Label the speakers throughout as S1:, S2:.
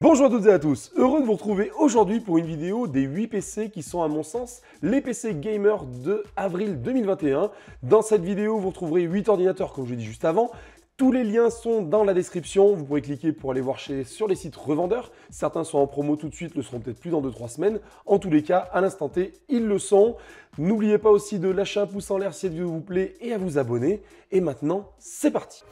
S1: Bonjour à toutes et à tous, heureux de vous retrouver aujourd'hui pour une vidéo des 8 PC qui sont à mon sens les PC gamers de avril 2021. Dans cette vidéo, vous retrouverez 8 ordinateurs comme je l'ai dit juste avant. Tous les liens sont dans la description, vous pourrez cliquer pour aller voir sur les sites revendeurs. Certains sont en promo tout de suite, le seront peut-être plus dans 2-3 semaines. En tous les cas, à l'instant T, ils le sont. N'oubliez pas aussi de lâcher un pouce en l'air si cette vidéo vous plaît et à vous abonner. Et maintenant, c'est parti!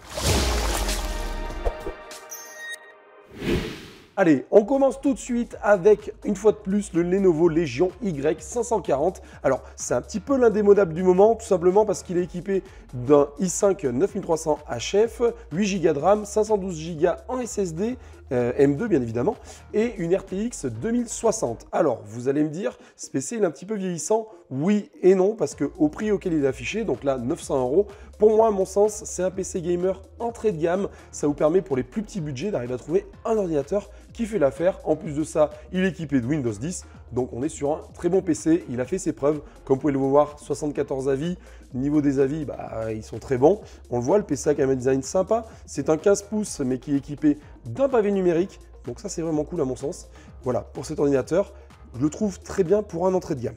S1: Allez, on commence tout de suite avec, une fois de plus, le Lenovo Legion Y540. Alors, c'est un petit peu l'indémodable du moment, tout simplement parce qu'il est équipé d'un i5 9300 HF, 8 Go de RAM, 512 Go en SSD, M2 bien évidemment, et une RTX 2060. Alors, vous allez me dire, ce PC il est un petit peu vieillissant. Oui et non, parce qu'au prix auquel il est affiché, donc là 900 €, pour moi, à mon sens, c'est un PC gamer entrée de gamme. Ça vous permet pour les plus petits budgets d'arriver à trouver un ordinateur qui fait l'affaire. En plus de ça, il est équipé de Windows 10, donc on est sur un très bon PC. Il a fait ses preuves, comme vous pouvez le voir, 74 avis. Niveau des avis, ils sont très bons. On le voit, le PC a quand même un design sympa. C'est un 15 pouces, mais qui est équipé d'un pavé numérique. Donc ça, c'est vraiment cool à mon sens. Voilà, pour cet ordinateur, je le trouve très bien pour un entrée de gamme.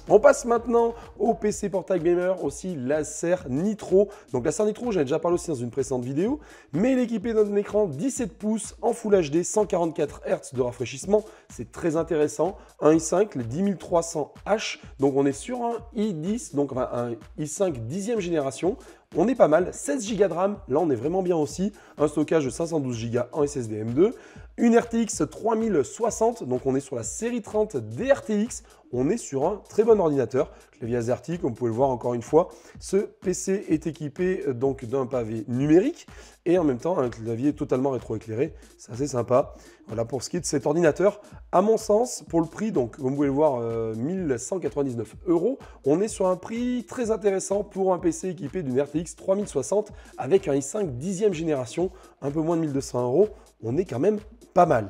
S1: On passe maintenant au PC portable gamer, aussi l'Acer Nitro. Donc l'Acer Nitro, j'en ai déjà parlé aussi dans une précédente vidéo, mais il est équipé d'un écran 17 pouces en Full HD, 144 Hz de rafraîchissement. C'est très intéressant. Un i5, le 10300H, donc on est sur un i10, donc un i5 10e génération. On est pas mal, 16 Go de RAM, là on est vraiment bien aussi. Un stockage de 512 Go en SSD M2. Une RTX 3060, donc on est sur la série 30 des RTX. On est sur un très bon ordinateur. Clavier AZERTY, comme vous pouvez le voir encore une fois. Ce PC est équipé donc d'un pavé numérique et en même temps un clavier totalement rétroéclairé. C'est assez sympa. Voilà pour ce qui est de cet ordinateur. À mon sens, pour le prix, donc comme vous pouvez le voir, 1199 €, on est sur un prix très intéressant pour un PC équipé d'une RTX 3060 avec un i5 10e génération, un peu moins de 1200 €. On est quand même pas mal.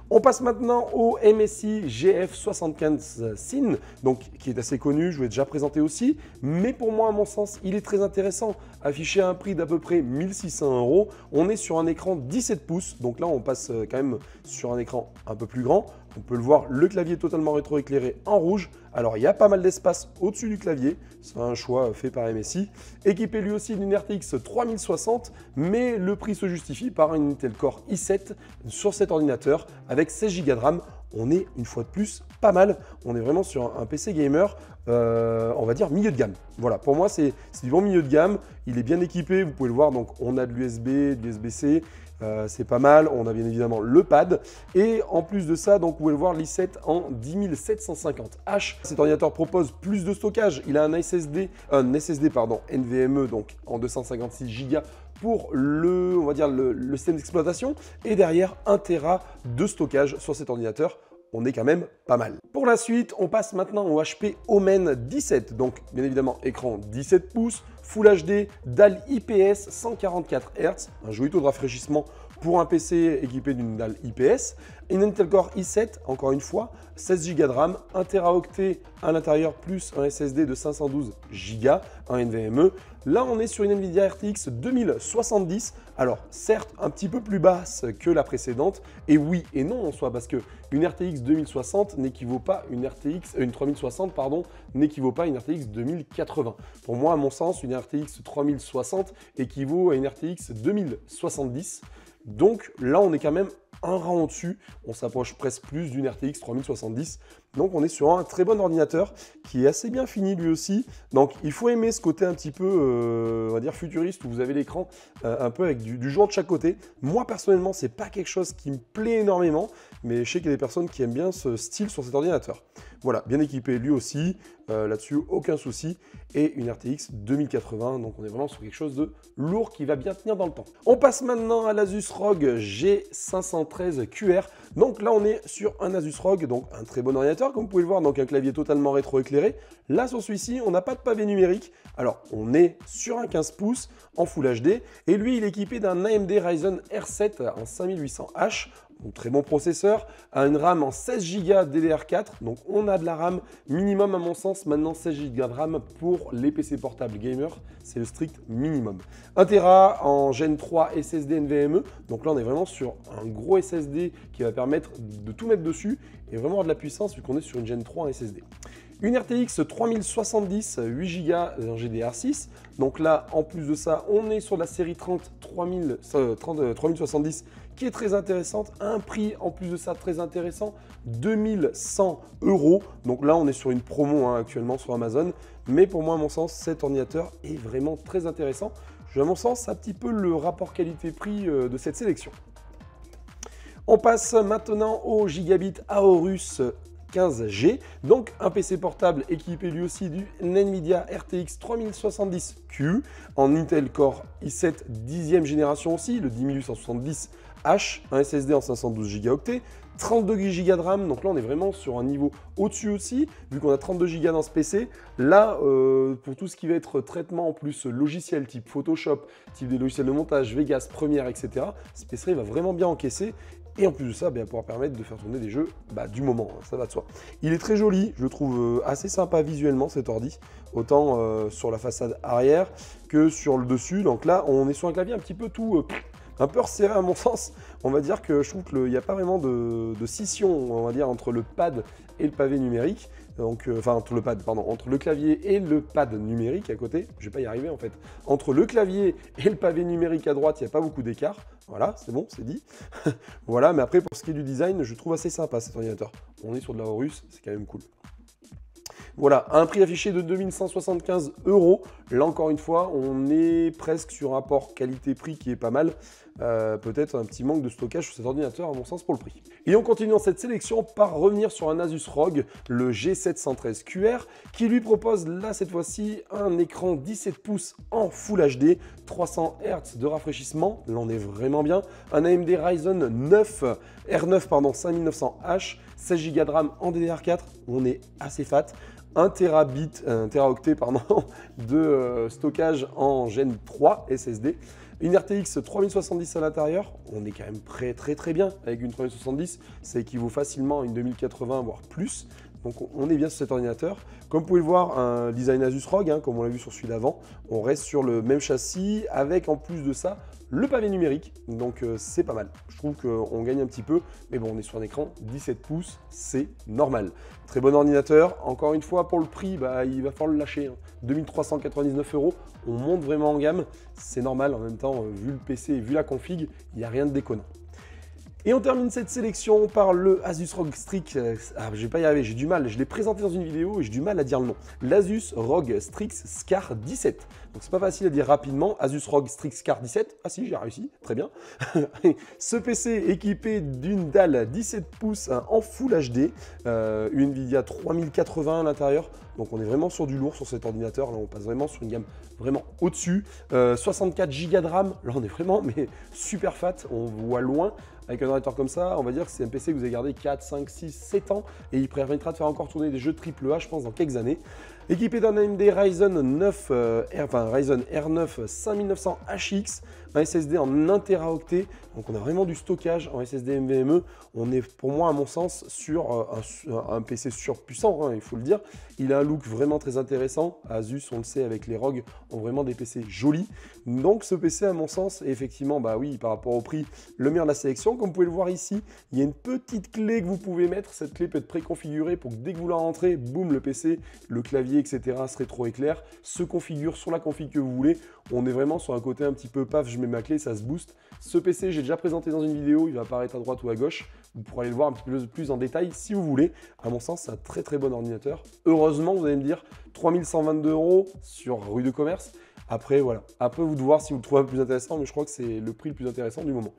S1: On passe maintenant au MSI GF75 Sin, donc qui est assez connu, je vous l'ai déjà présenté aussi, mais pour moi, à mon sens, il est très intéressant. Affiché à un prix d'à peu près 1600 €, on est sur un écran 17 pouces, donc là on passe quand même sur un écran un peu plus grand. On peut le voir, le clavier est totalement rétroéclairé en rouge. Alors il y a pas mal d'espace au-dessus du clavier, c'est un choix fait par MSI. Équipé lui aussi d'une RTX 3060, mais le prix se justifie par un Intel Core i7 sur cet ordinateur avec 16 Go de RAM. On est une fois de plus pas mal. On est vraiment sur un PC gamer, on va dire milieu de gamme. Voilà, pour moi c'est du bon milieu de gamme. Il est bien équipé, vous pouvez le voir, donc on a de l'USB, de l'USB-C. C'est pas mal, on a bien évidemment le pad et en plus de ça, donc vous pouvez le voir, l'i7 en 10750H. Cet ordinateur propose plus de stockage, il a un SSD NVMe donc en 256 Go pour on va dire le système d'exploitation et derrière 1 Tera de stockage sur cet ordinateur. On est quand même pas mal. Pour la suite, on passe maintenant au HP Omen 17. Donc, bien évidemment, écran 17 pouces, Full HD, dalle IPS 144 Hz, un joli taux de rafraîchissement pour un PC équipé d'une dalle IPS. Une Intel Core i7, encore une fois, 16 Go de RAM, 1 Teraoctet à l'intérieur, plus un SSD de 512 Go, un NVMe. Là, on est sur une Nvidia RTX 2070. Alors, certes, un petit peu plus basse que la précédente. Et oui et non en soi, parce qu'une RTX 2060 n'équivaut pas une 3060, n'équivaut pas à une RTX 2080. Pour moi, à mon sens, une RTX 3060 équivaut à une RTX 2070. Donc là, on est quand même un rang au-dessus. On s'approche presque plus d'une RTX 3070. Donc on est sur un très bon ordinateur qui est assez bien fini lui aussi. Donc il faut aimer ce côté un petit peu, on va dire futuriste, où vous avez l'écran un peu avec du jour de chaque côté. Moi personnellement, c'est pas quelque chose qui me plaît énormément, mais je sais qu'il y a des personnes qui aiment bien ce style sur cet ordinateur. Voilà, bien équipé lui aussi, là-dessus aucun souci. Et une RTX 2080, donc on est vraiment sur quelque chose de lourd qui va bien tenir dans le temps. On passe maintenant à l'Asus ROG G513 QR. Donc là on est sur un Asus ROG, donc un très bon ordinateur comme vous pouvez le voir, donc un clavier totalement rétroéclairé. Là sur celui-ci on n'a pas de pavé numérique, alors on est sur un 15 pouces en Full HD et lui il est équipé d'un AMD Ryzen R7 en 5800H donc très bon processeur, a une RAM en 16 Go DDR4, donc on a de la RAM minimum à mon sens, maintenant 16 Go de RAM pour les PC portables gamers, c'est le strict minimum. 1 Tera en Gen 3 SSD NVMe, donc là on est vraiment sur un gros SSD qui va permettre de tout mettre dessus et vraiment avoir de la puissance vu qu'on est sur une Gen 3 en SSD. Une RTX 3070, 8 Go en GDR6. Donc là, en plus de ça, on est sur la série 3070 qui est très intéressante. Un prix en plus de ça très intéressant, 2100 €. Donc là, on est sur une promo actuellement sur Amazon. Mais pour moi, à mon sens, cet ordinateur est vraiment très intéressant. À mon sens, c'est un petit peu le rapport qualité-prix de cette sélection. On passe maintenant au Gigabit Aorus 15G, donc un PC portable équipé lui aussi du Nvidia RTX 3070Q en Intel Core i7 10e génération aussi, le 10870H, un SSD en 512 Go, 32 Go de RAM, donc là on est vraiment sur un niveau au-dessus aussi, vu qu'on a 32 Go dans ce PC. Là, pour tout ce qui va être traitement en plus logiciel type Photoshop, type des logiciels de montage, Vegas, Premiere, etc., ce PC va vraiment bien encaisser. Et en plus de ça, il va pouvoir permettre de faire tourner des jeux du moment, ça va de soi. Il est très joli, je le trouve assez sympa visuellement cet ordi, autant sur la façade arrière que sur le dessus. Donc là, on est sur un clavier un petit peu tout, un peu resserré à mon sens. On va dire que je trouve qu'il n'y a pas vraiment de scission, on va dire, entre le pad et le pavé numérique. Donc, enfin, entre le clavier et le pad numérique à côté. Je ne vais pas y arriver en fait. Entre le clavier et le pavé numérique à droite, il n'y a pas beaucoup d'écart. Voilà, c'est bon, c'est dit. Voilà, mais après, pour ce qui est du design, je trouve assez sympa cet ordinateur. On est sur de l'Aorus, c'est quand même cool. Voilà, un prix affiché de 2175 €. Là, encore une fois, on est presque sur un rapport qualité-prix qui est pas mal. Peut-être un petit manque de stockage sur cet ordinateur, à mon sens, pour le prix. Et on continue dans cette sélection par revenir sur un Asus ROG, le G713 QR, qui lui propose, là, cette fois-ci, un écran 17 pouces en Full HD, 300 Hz de rafraîchissement. Là, on est vraiment bien. Un AMD Ryzen 9, R9, 5900H, 16 Go de RAM en DDR4. On est assez fat. 1 Teraoctet de stockage en Gen 3 SSD. Une RTX 3070 à l'intérieur, on est quand même très bien avec une 3070, ça équivaut facilement à une 2080 voire plus. Donc on est bien sur cet ordinateur. Comme vous pouvez le voir, un design Asus ROG, comme on l'a vu sur celui d'avant. On reste sur le même châssis avec en plus de ça le pavé numérique. Donc c'est pas mal. Je trouve qu'on gagne un petit peu. Mais bon, on est sur un écran 17 pouces, c'est normal. Très bon ordinateur. Encore une fois, pour le prix, il va falloir le lâcher. 2399 €. On monte vraiment en gamme. C'est normal. En même temps, vu le PC et vu la config, il n'y a rien de déconnant. Et on termine cette sélection par le Asus ROG Strix. Je vais pas y arriver, j'ai du mal. Je l'ai présenté dans une vidéo et j'ai du mal à dire le nom. L'Asus ROG Strix Scar 17. Donc c'est pas facile à dire rapidement. Asus ROG Strix Scar 17. Ah si, j'ai réussi, très bien. Ce PC est équipé d'une dalle 17 pouces en Full HD, une Nvidia 3080 à l'intérieur. Donc on est vraiment sur du lourd sur cet ordinateur. Là, on passe vraiment sur une gamme vraiment au-dessus. 64 Go de RAM. Là, on est vraiment super fat. On voit loin. Avec un ordinateur comme ça, on va dire que c'est un PC que vous avez gardé 4, 5, 6, 7 ans et il permettra de faire encore tourner des jeux AAA, je pense, dans quelques années. Équipé d'un AMD Ryzen R9 5900HX, un SSD en 1 Teraoctet, donc on a vraiment du stockage en SSD NVMe. On est, pour moi, à mon sens, sur un PC surpuissant, il faut le dire. Il a un look vraiment très intéressant. Asus, on le sait, avec les ROG, ont vraiment des PC jolis. Donc ce PC, à mon sens, est effectivement, oui, par rapport au prix, le meilleur de la sélection. Comme vous pouvez le voir ici, il y a une petite clé que vous pouvez mettre. Cette clé peut être préconfigurée pour que dès que vous la rentrez, boum, le PC, le clavier, etc. se rétroéclaire, se configure sur la config que vous voulez. On est vraiment sur un côté un petit peu paf, je mets ma clé, ça se booste. Ce PC, j'ai déjà présenté dans une vidéo, il va apparaître à droite ou à gauche. Vous pourrez aller le voir un petit peu plus en détail si vous voulez. À mon sens, c'est un très bon ordinateur. Heureusement, vous allez me dire 3122 € sur rue de commerce. Après, voilà. Après, vous de voir si vous le trouvez plus intéressant, mais je crois que c'est le prix le plus intéressant du moment.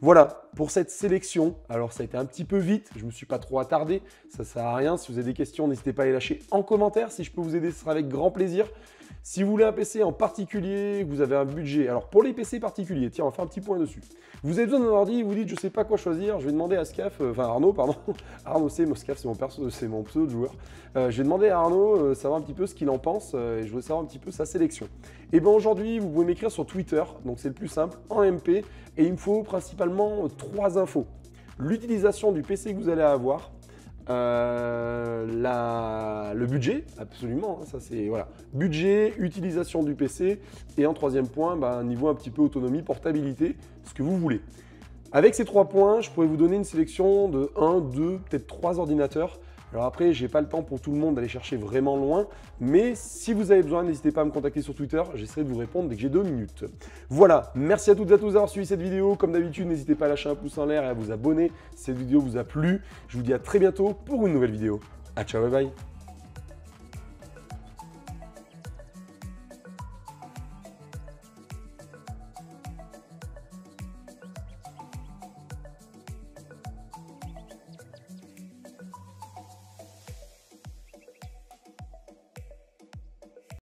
S1: Voilà pour cette sélection. Alors, ça a été un petit peu vite. Je ne me suis pas trop attardé. Ça ne sert à rien. Si vous avez des questions, n'hésitez pas à les lâcher en commentaire. Si je peux vous aider, ce sera avec grand plaisir. Si vous voulez un PC en particulier, vous avez un budget. Alors, pour les PC particuliers, tiens, on va faire un petit point dessus. Vous avez besoin d'un ordi, vous dites, je ne sais pas quoi choisir. Je vais demander à Scaf, Arnaud, pardon. Arnaud, Scaf, c'est mon perso, c'est mon pseudo de joueur. Je vais demander à Arnaud, savoir un petit peu ce qu'il en pense. Et je veux savoir un petit peu sa sélection. Et bien aujourd'hui, vous pouvez m'écrire sur Twitter. Donc, c'est le plus simple, en MP. Et il me faut principalement 3 infos. l'utilisation du PC que vous allez avoir, le budget, absolument, ça c'est, voilà, budget, utilisation du PC, et en troisième point, un niveau un petit peu autonomie, portabilité, ce que vous voulez. Avec ces 3 points, je pourrais vous donner une sélection de 1, 2, peut-être 3 ordinateurs. Alors après, j'ai pas le temps pour tout le monde d'aller chercher vraiment loin, mais si vous avez besoin, n'hésitez pas à me contacter sur Twitter, j'essaierai de vous répondre dès que j'ai 2 minutes. Voilà, merci à toutes et à tous d'avoir suivi cette vidéo. Comme d'habitude, n'hésitez pas à lâcher un pouce en l'air et à vous abonner si cette vidéo vous a plu. Je vous dis à très bientôt pour une nouvelle vidéo. À ciao, bye bye.